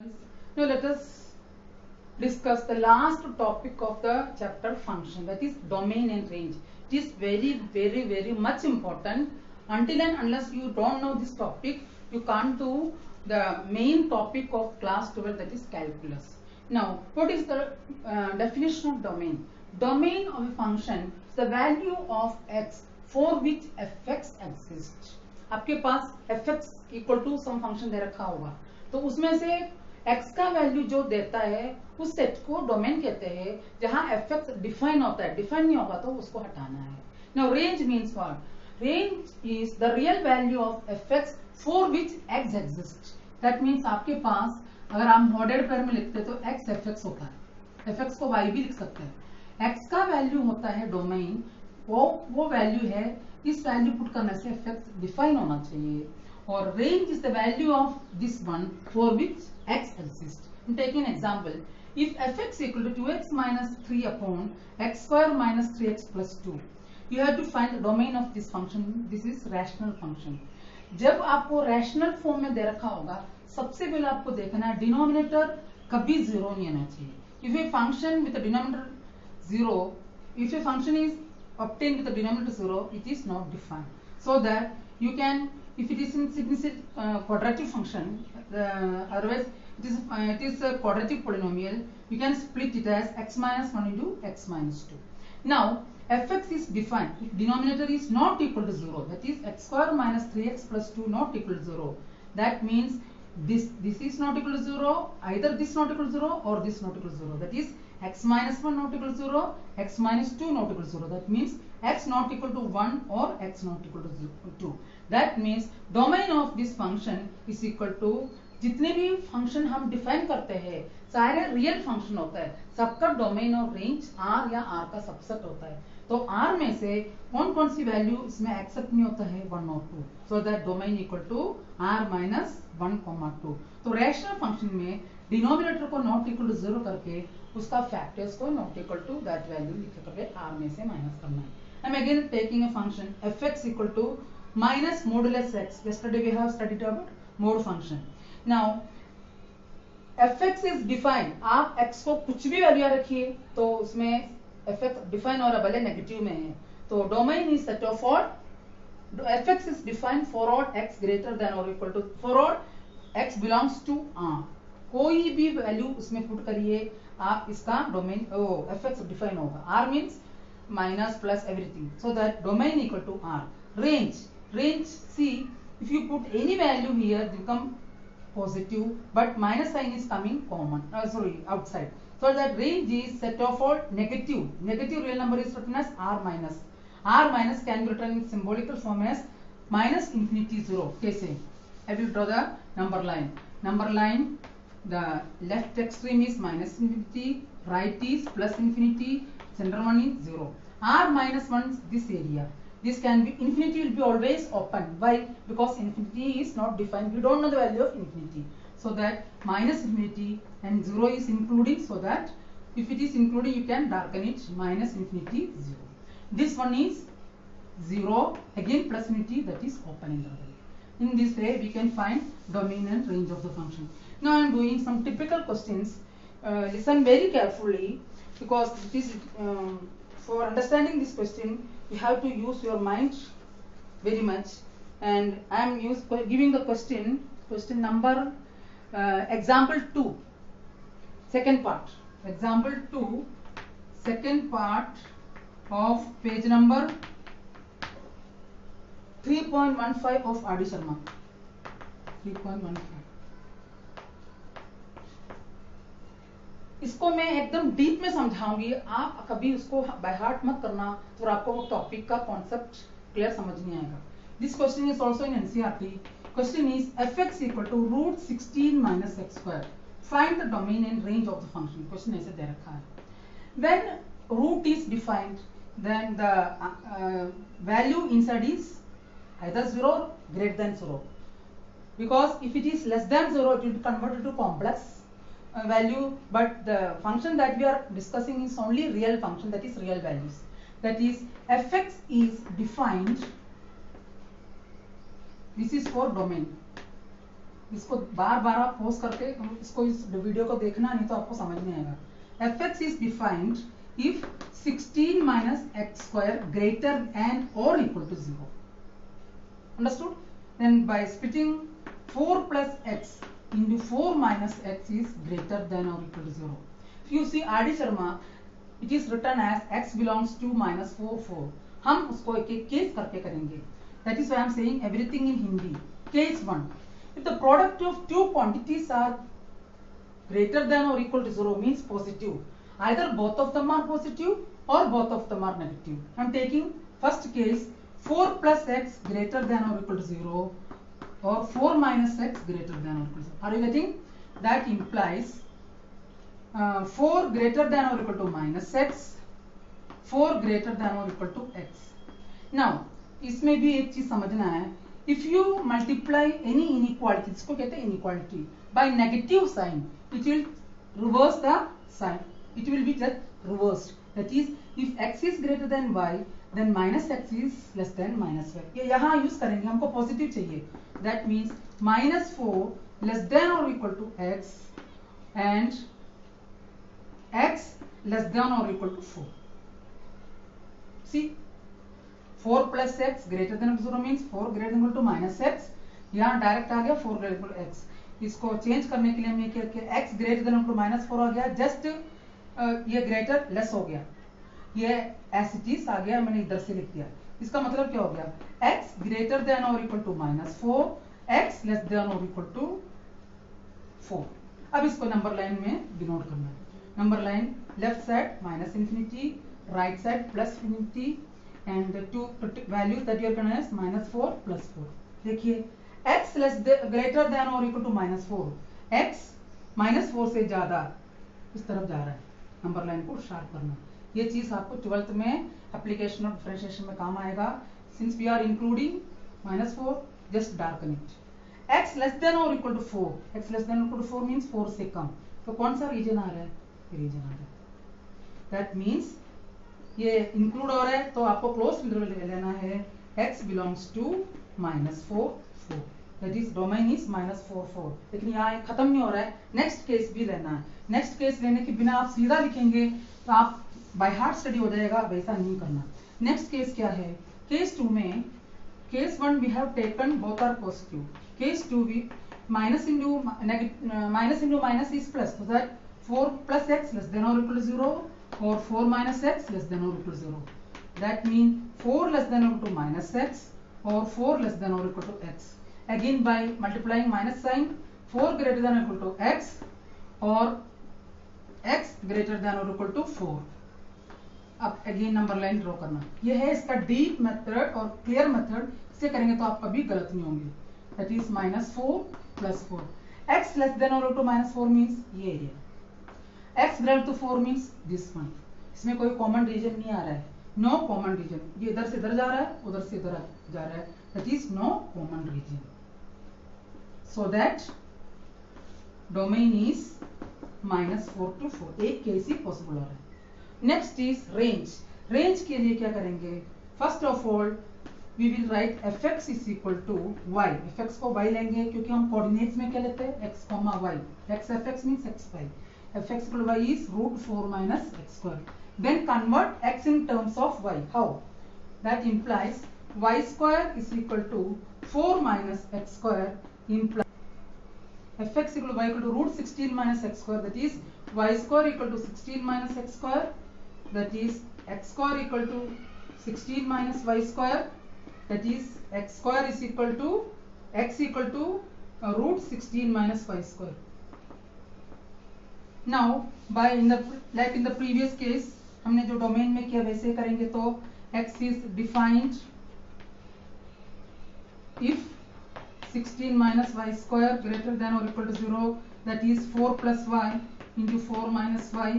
Now let us discuss the last topic of the chapter function, that is domain and range. It is very much important. Until and unless you don't know this topic, you can't do the main topic of class 12, that is calculus. Now what is the definition of domain? Domain of a function is the value of x for which fx exists. आपके पास fx equal to some function दे रखा होगा, तो उसमें से x का value जो देता है उस सेट को डोमेन कहते हैं, जहां fx डिफाइन होता है. डिफाइन नहीं होगा तो उसको हटाना है. Now range means what? Range is the real value of fx for which x exist. That means आपके पास अगर आप मॉडेड पैर में लिखते तो x fx होता है, fx को y भी लिख सकते हैं. x का वैल्यू होता है डोमेन, वो वैल्यू है, इस वैल्यू पुट करने से fx डिफाइन होना चाहिए. और range is the value of this one for which x exists. I'm taking an example. If fx equal to 2x minus 3 upon x square minus 3x plus 2, you have to find the domain of this function. This is rational function. जब आपको rational form में दे रखा होगा, सबसे पहले आपको देखना है डिनोमिनेटर कभी जीरो नहीं आना चाहिए. If a function with a denominator 0, if a function is obtained with a denominator 0, it is not defined. So that you can, if it is in quadratic function, otherwise it is a quadratic polynomial, you can split it as x minus 1 into x minus 2. Now fx is defined if denominator is not equal to 0, that is x square minus 3x plus 2 not equal to 0. That means this is not equal to 0, either this not equal to 0 or this not equal to 0, that is x minus 1 not equal to 0, x minus 2 not equal to 0. That means x not equal to 1 or x not equal to 2. That means domain of this function is equal to, जितने भी function हम define करते हैं सारे real function होता है, सबका domain और रेंज r या r का सबसेट होता है. तो r में से कौन कौन सी वैल्यू इसमें एक्सेप्ट नहीं होता है, 1 और 2. So that domain equal to r minus 1, 2. तो रैशनल फंक्शन में डिनोमिनेटर को नॉट इक्वल टू 0 करके उसका फैक्टर्स को not equal to that value लिख करके r में से माइनस करना है. I am again taking a function fx equal to minus modulus x. yesterday we have studied about mode function. Now fx is defined, आप x को कुछ भी वैल्यू रखिए तो उसमें fx डिफाइन हो रहा, भले नेगेटिव में है. तो domain is set of all fx is defined for all x greater than or equal to, for all x belongs to r. कोई भी वैल्यू उसमें पुट करिए आप, इसका डोमेन fx डिफाइन होगा. r means minus plus everything, so that domain equal to r. range see, if you put any value here it become positive, but minus sign is coming common, outside. So that range is set of all negative real number is written as r minus. R minus can be written in symbolical form as minus infinity 0. कैसे? I will draw the number line. Number line, the left extreme is minus infinity, right is plus infinity, center one is 0. R minus 1 is this area. This can be, infinity will be always open. Why? Because infinity is not defined. We don't know the value of infinity. So that minus infinity and 0 is including, so that if it is including you can darken it, minus infinity 0. This one is 0, again plus infinity, that is open interval. In this way we can find domain and range of the function. Now I am doing some typical questions. Listen very carefully, because it is for understanding this question you have to use your mind very much. And I am giving the question number example 2, second part. Example 2, second part of page number 3.15 of R.D. Sharma. 3.15. इसको मैं एकदम deep में समझाऊंगी, आप कभी उसको by heart मत करना, तो आपको वो टॉपिक का कॉन्सेप्ट क्लियर समझ नहीं आएगा. This question is also in NCERT. Question is fx equal to root 16 minus x square. Find the domain and range of the function. Question ऐसे दे रखा है. When root is defined, then the value inside is either 0 or greater than 0, because if it is less than 0 it will be converted to complex value, but the function that we are discussing is only real function, that is real values. That is fx is defined, this is for domain, इसको बार बार आप pause करके इसको इस video को देखना, नहीं तो आपको समझ नहीं आएगा. fx is defined if 16 minus x square greater than or equal to 0. Understood? Then by splitting 4 plus x into 4 minus x is greater than or equal to 0. If you see R.D. Sharma, it is written as x belongs to minus 4 4. हम उसको एक एक case करके करेंगे. That is why I am saying everything in Hindi. Case 1. If the product of two quantities are greater than or equal to 0 means positive. Either both of them are positive or both of them are negative. I am taking first case 4 plus x greater than or equal to 0 or 4 minus x greater than or equal to 0. Are you getting? That implies 4 greater than or equal to minus x, 4 greater than or equal to x. Now इसमें भी एक चीज समझना है. If you multiply any inequality, इसको कहते हैं inequality, by negative sign, it will reverse the sign. It will be just reversed. That is, if x is greater than y, then minus x is less than minus y. ये यहाँ use करेंगे, हमको positive चाहिए. That means minus 4 less than or equal to x and x less than or equal to 4. See, 4 plus x greater than or equal to 0 means 4 greater than or equal to minus x. यहाँ direct आ गया 4 greater than or equal to x. इसको change करने के लिए हमने क्या किया, x greater than or equal to minus 4 आ गया, जस्ट ये ग्रेटर लेस हो गया, ये एस इट इज आ गया, मैंने इधर से लिख दिया. इसका मतलब क्या हो गया, x greater than or equal to minus 4, x less than or equal to 4. अब इसको नंबर लाइन में डिनोट करना है. Number line left side minus infinity, right side plus infinity, and the two values that you are going to as minus 4 plus 4. देखिए x greater than or equal to minus 4, x minus 4 से ज्यादा इस तरफ जा रहा है. Number line को sharp करना. ये चीज आपको 12th में एप्लीकेशन और डिफरेंशिएशन में काम आएगा. Since we are including minus 4, just darken it. x less than or equal to 4, x less than or equal to 4 means 4 से कम. तो कौन सा रीजन आ रहा है, रीजन आ रहा है. That means ये इंक्लूड हो रहा है, तो आपको क्लोज इंटरवल लेना है. x belongs to minus 4 4. That is domain is minus 4 4. लेकिन यहाँ खत्म नहीं हो रहा है, नेक्स्ट केस भी लेना है. नेक्स्ट केस लेने के बिना आप सीधा लिखेंगे तो आप बाय हार्ट स्टडी हो जाएगा, वैसा नहीं करना. नेक्स्ट केस क्या है, केस 2 में, case 1 we have taken both are positive. Case 2 we minus into minus is plus, so that 4 plus x less than or equal to 0 or 4 minus x less than or equal to 0. That means 4 less than or equal to minus x or 4 less than or equal to x. Again by multiplying minus sign, 4 greater than or equal to x or x greater than or equal to 4. अब again number line draw करना. ये है इसका deep method और clear method. इसे करेंगे तो आप कभी गलत नहीं होंगे. That is minus 4 plus 4. x less than or equal to minus 4 means ये area. x greater to 4 means this one. इसमें कोई कॉमन रीजन नहीं आ रहा है, नो कॉमन रीजन. ये इधर से इधर जा रहा है, उधर से इधर जा रहा है. That is no common region. So that domain is minus 4 to 4. एक केस ही पॉसिबल हो रहा है. Next is range. रेंज के लिए क्या करेंगे, first of all we will write fx is equal to y. fx को y लेंगे क्योंकि हम कोऑर्डिनेट्स में क्या लेते हैं, x, y. x fx means x y. fx equal to y is root 4 minus x square. Then convert x in terms of y. How? That implies y square is equal to 4 minus x square implies fx equal to y equal to root 16 minus x square. That is y square equal to 16 minus x square. That is x square equal to 16 minus y square. That is x square is equal to x equal to root 16 minus y square. Now by in the previous case हमने जो domain में किया वैसे करेंगे तो x is defined if 16 minus y square greater than or equal to 0, that is 4 plus y into 4 minus y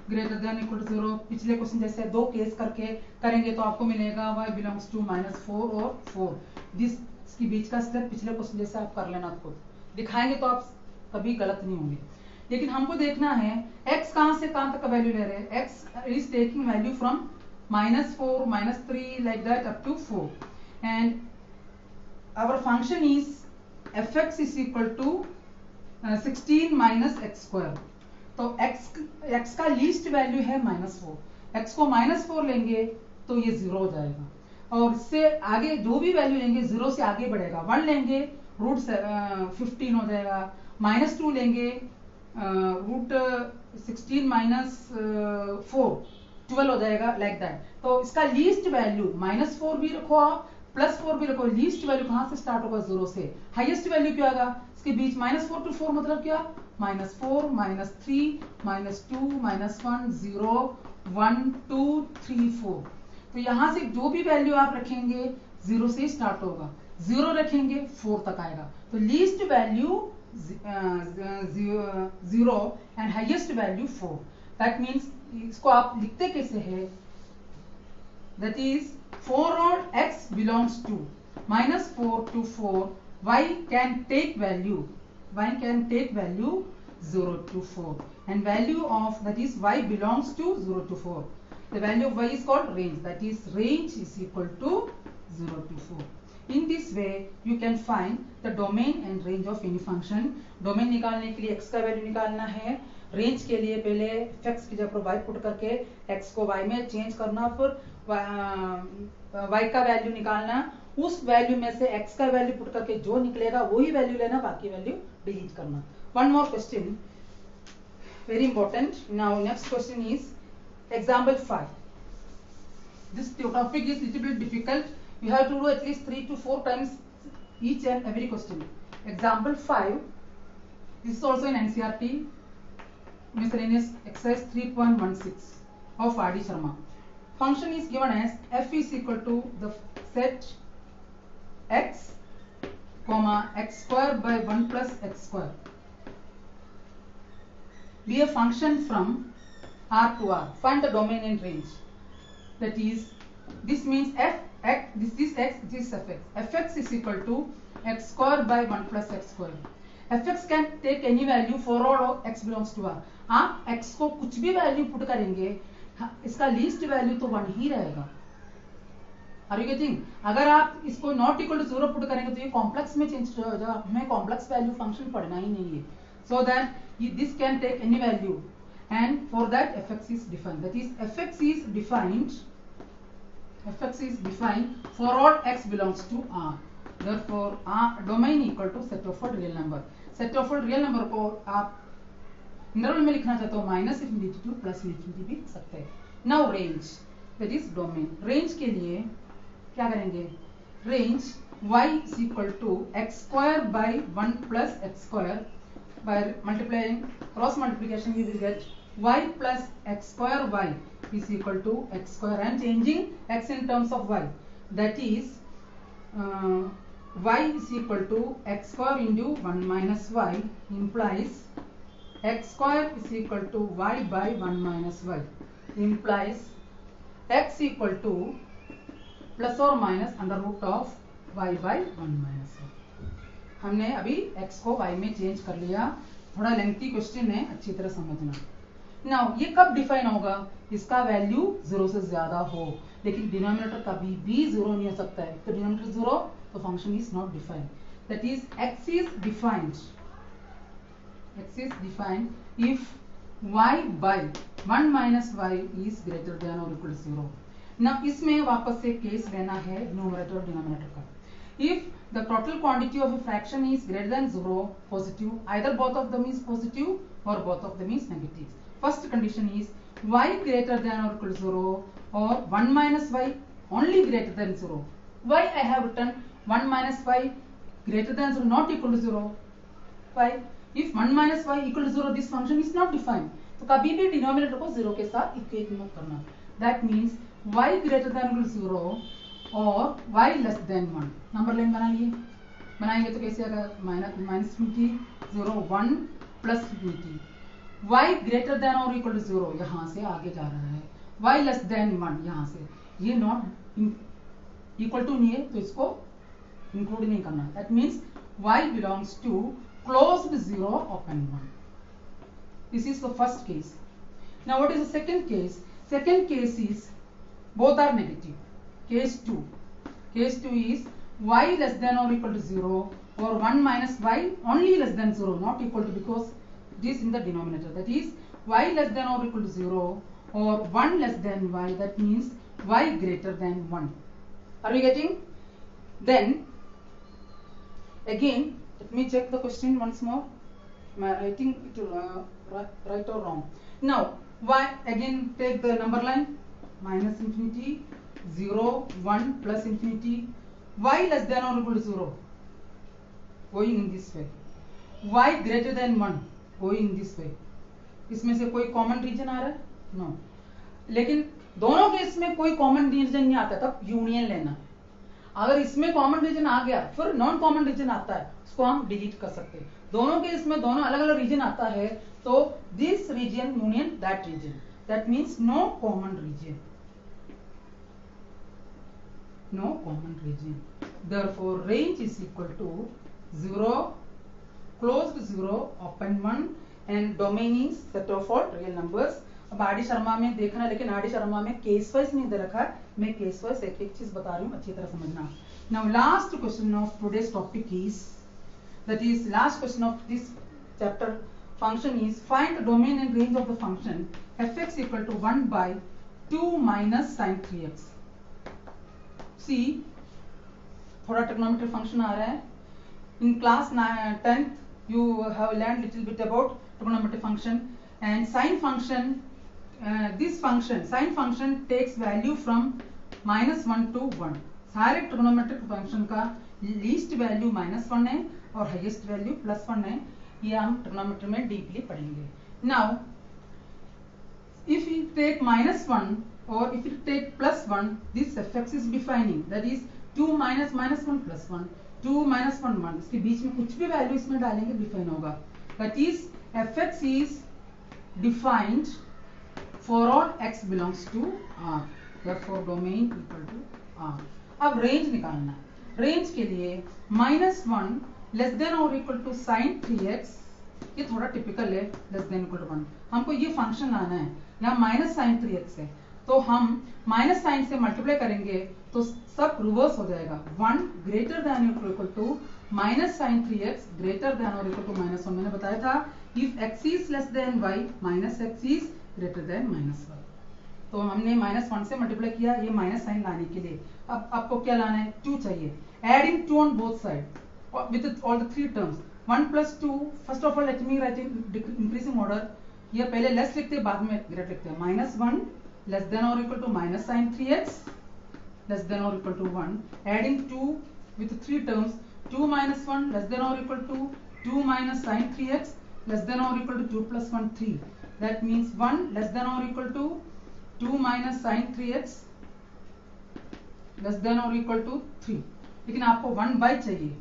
greater than or equal to 0. पिछले question जैसे दो केस करके करेंगे तो आपको मिलेगा y belongs to minus 4 और 4. इसकी बीच का स्टेप पिछले क्वेश्चन जैसे आप कर लेना. आपको दिखाएंगे तो आप कभी गलत नहीं होंगे. लेकिन हमको देखना है x कहां से कहां तक का वैल्यू ले रहे हैं. x is taking value from -4 -3 like that up to 4 and our function is fx is equal to 16 minus x square. तो x का लीस्ट वैल्यू है -4, x को -4 लेंगे तो ये 0 हो जाएगा, और इससे आगे जो भी वैल्यू लेंगे 0 से आगे बढ़ेगा। 1 लेंगे रूट 15 हो जाएगा, -2 लेंगे रूट 16 माइनस 4 12 हो जाएगा, लाइक दैट। तो इसका लीस्ट वैल्यू -4 भी रखो आप, +4 भी रखो, लीस्ट वैल्यू कहां से स्टार्ट होगा? 0 से। हाईएस्ट वैल्यू क्या होगा इसके बीच? -4 to 4 मतलब क्या? -4 -3 -2 -1 0 1 2 3 4। तो यहां से जो भी वैल्यू आप रखेंगे 0 से स्टार्ट होगा, 0 रखेंगे 4 तक आएगा। तो least value 0 and highest value 4। That means इसको आप लिखते कैसे है? That is for all x belongs to -4 to 4, y can take value 0 to 4, and value of that is y belongs to 0 to 4. The value of y is called range, that is range is equal to 0 to 4. In this way you can find the domain and range of any function. Domain निकालने के लिए x का value निकालना है, range के लिए पहले x की जगह y पुट करके x को y में चेंज करना, फिर y का वैल्यू निकालना, उस वैल्यू में से x का वैल्यू पुट करके जो निकलेगा वही वैल्यू लेना, बाकी वैल्यू डिलीट करना। One more question, very important. Now next question is example 5. This topic is little bit difficult, you have to do at least 3 to 4 times each and every question. Example 5, this is also in NCERT miscellaneous exercise 3.16 of R.D. Sharma. Function is given as f is equal to the set x comma x square by 1 plus x square be a function from R to R. Find the domain and range. That is, this means this is x, this is fx. Fx is equal to x square by 1 plus x square. Fx can take any value for all x belongs to R. आप x को कुछ भी value put करेंगे, इसका least value तो 1 ही रहेगा। Are you getting? अगर आप इसको नॉट इक्वल टू 0 पुट करेंगे तो ये कॉम्प्लेक्स में चेंज हो जाएगा, हमें कॉम्प्लेक्स वैल्यू फंक्शन पढ़ना ही नहीं है। So that this can take any value, and for that fx is defined. That is, fx is defined for all x belongs to R. Therefore, domain equal to set of all real number. Set of all real number को आप interval में लिखना चाहते हो -infinity to +infinity भी लिख सकते हैं। Now range, that is domain. Range के लिए क्या करेंगे? Range y is equal to x square by 1 plus x square. By multiplying, cross multiplication, you will get y plus x square y is equal to x square, and changing x in terms of y, that is y is equal to x square into 1 minus y implies x square is equal to y by 1 minus y implies x equal to plus or minus under root of y by 1 minus y. हमने अभी x को y में change कर लिया। थोड़ा lengthy question है, अच्छी तरह समझना। नाउ ये कब डिफाइन होगा? इसका वैल्यू 0 से ज्यादा हो, लेकिन डिनोमिनेटर कभी भी 0 नहीं हो सकता है। तो डिनोमिनेटर 0 तो function is not defined. That is x is defined if y by 1 minus y is greater than or equal to 0. Now इसमें वापस से केस लेना है न्यूमरेटर और डिनोमिनेटर का। If the total quantity of a fraction is greater than 0, positive, either both of them is positive or both of them is negative. First condition is y greater than or equal to 0 or 1 minus y only greater than 0. Why I have written 1 minus y greater than 0 not equal to 0? Why? If 1 minus y equal to 0, this function is not defined. तो कभी भी denominator को 0 के साथ equate मत करना। That means y greater than or equal to 0 और y less than 1 number line बनाएंगे तो कैसे आएगा? Minus infinity 0 1 plus infinity. y greater than or equal to 0 यहाँ से आगे जा रहा है, y less than 1 यहाँ से, ये नॉट इक्वल टू नहीं है तो इसको इंक्लूड नहीं करना। That means y belongs to closed 0 open 1. This is the first case. Now what is the second case? Second case is both are negative. Case 2 is y less than or equal to 0 or 1 minus y only less than 0, not equal to, because it is in the denominator. That is y less than or equal to 0 or 1 less than y, that means y greater than 1. Are we getting? Then again, let me check the question once more. Am I writing it right or wrong? Now y, again take the number line, minus infinity, 0, 1 plus infinity, y less than or equal to 0 going in this way, y greater than 1 going in this way. इसमें से कोई common reason आ रहा है? No. लेकिन दोनों case में कोई common reason नहीं आता, तब यूनियन लेना है. अगर इसमें कॉमन रीजन आ गया, फिर नॉन कॉमन रीजन आता है, उसको हम डिलीट कर सकते हैं. दोनों केस में दोनों अलग अलग रीजन आता है, तो this region union that region, that means no common region. No common region. Therefore, range is equal to 0, closed 0, open 1, and domain is set of all real numbers. अब आर डी शर्मा में देखना, लेकिन R D Sharma में case wise नहीं दे रखा है, मैं case wise एक एक चीज बता रही हूँ, अच्छी तरह समझना. Now last question of today's topic is, that is last question of this chapter function is, find the domain and range of the function fx equal to 1 by 2 minus sin 3x. सी थोड़ा trigonometry function आ रहा है. In class 10th you have learn little bit about trigonometry function and sine function. This function sine function takes value from -1 to 1. सारे trigonometric function का least value -1 है और highest value +1 है. ये हम ट्रिग्नोमेट्री में डीपली पढ़ेंगे. Now if you take -1 or if you take +1, this fx is defining, that is 2 minus -1 plus 1, 2 minus 1 1, इसके बीच में कुछ भी वैल्यू इसमें डालेंगे डिफाइन होगा. that is fx is defined for all x belongs to R, therefore domain equal to R. अब range निकालना है. रेंज के लिए -1 लेस देन और इक्वल टू sin 3x, ये थोड़ा टिपिकल है, लेस देन इक्वल टू 1. हमको ये फंक्शन लाना है, यहाँ माइनस साइन 3x है, तो हम माइनस साइन से मल्टीप्लाई करेंगे तो सब रिवर्स हो जाएगा. 1 ग्रेटर देन और equal to minus sign 3x greater than और इक्वल टू -1. मैंने बताया था if x is less than y minus x is greater than -1. तो हमने -1 से मल्टीप्लाई किया, ये माइनस साइन लाने के लिए. अब आपको क्या लाना है? 2 चाहिए. Adding 2 on both side with all the 3 terms. 1 plus 2, first of all let me right in increasing order. ये पहले लेस लिखते हैं, बाद में ग्रेटर लिखते हैं. -1 लेस देन और equal to minus sign 3x less than और equal to 1. Adding 2 with 3 terms. 2 minus 1 less than और equal to 2 minus sin 3x less than और equal to 2 plus 1 3. That means 1 less than or equal to 2 minus sin 3x less than or equal to 3. लेकिन आपको 1 by चाहिए.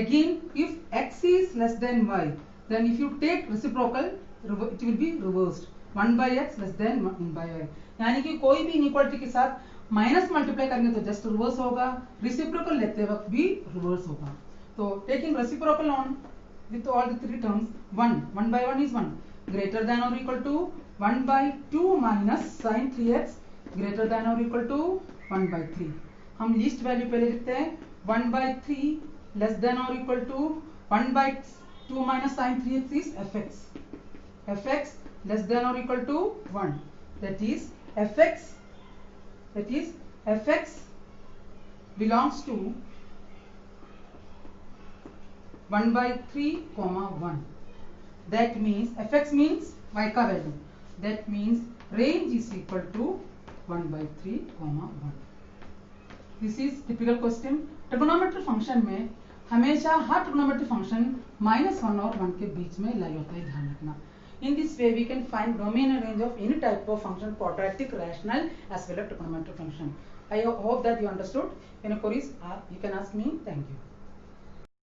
Again, if x is less than y, then if you take reciprocal, it will be reversed. 1 by x less than 1 by y. यानी कि कोई भी inequality के साथ minus multiply करेंगे तो जस्ट रिवर्स होगा, रिसिप्रोकल लेते वक्त भी रिवर्स होगा. तो taking reciprocal on with all the 3 terms, 1 by 1 is 1 greater than or equal to 1 by 2 minus sin 3x greater than or equal to 1 by 3. हम लीस्ट वैल्यू पहले लिखते हैं. 1 by 3 less than or equal to 1 by 2 minus sin 3x is fx. fx less than or equal to 1. That is fx belongs to 1 by 3 comma 1. That means fx means y का value. That means range is equal to 1 by 3 comma 1. This is typical question. Trigonometry function में हमेशा हर trigonometry function -1 और 1 के बीच में लाई होता है, ध्यान रखना. In this way, we can find domain and range of any type of function, quadratic, rational, as well as trigonometric function. I hope that you understood. Any queries, you can ask me. Thank you.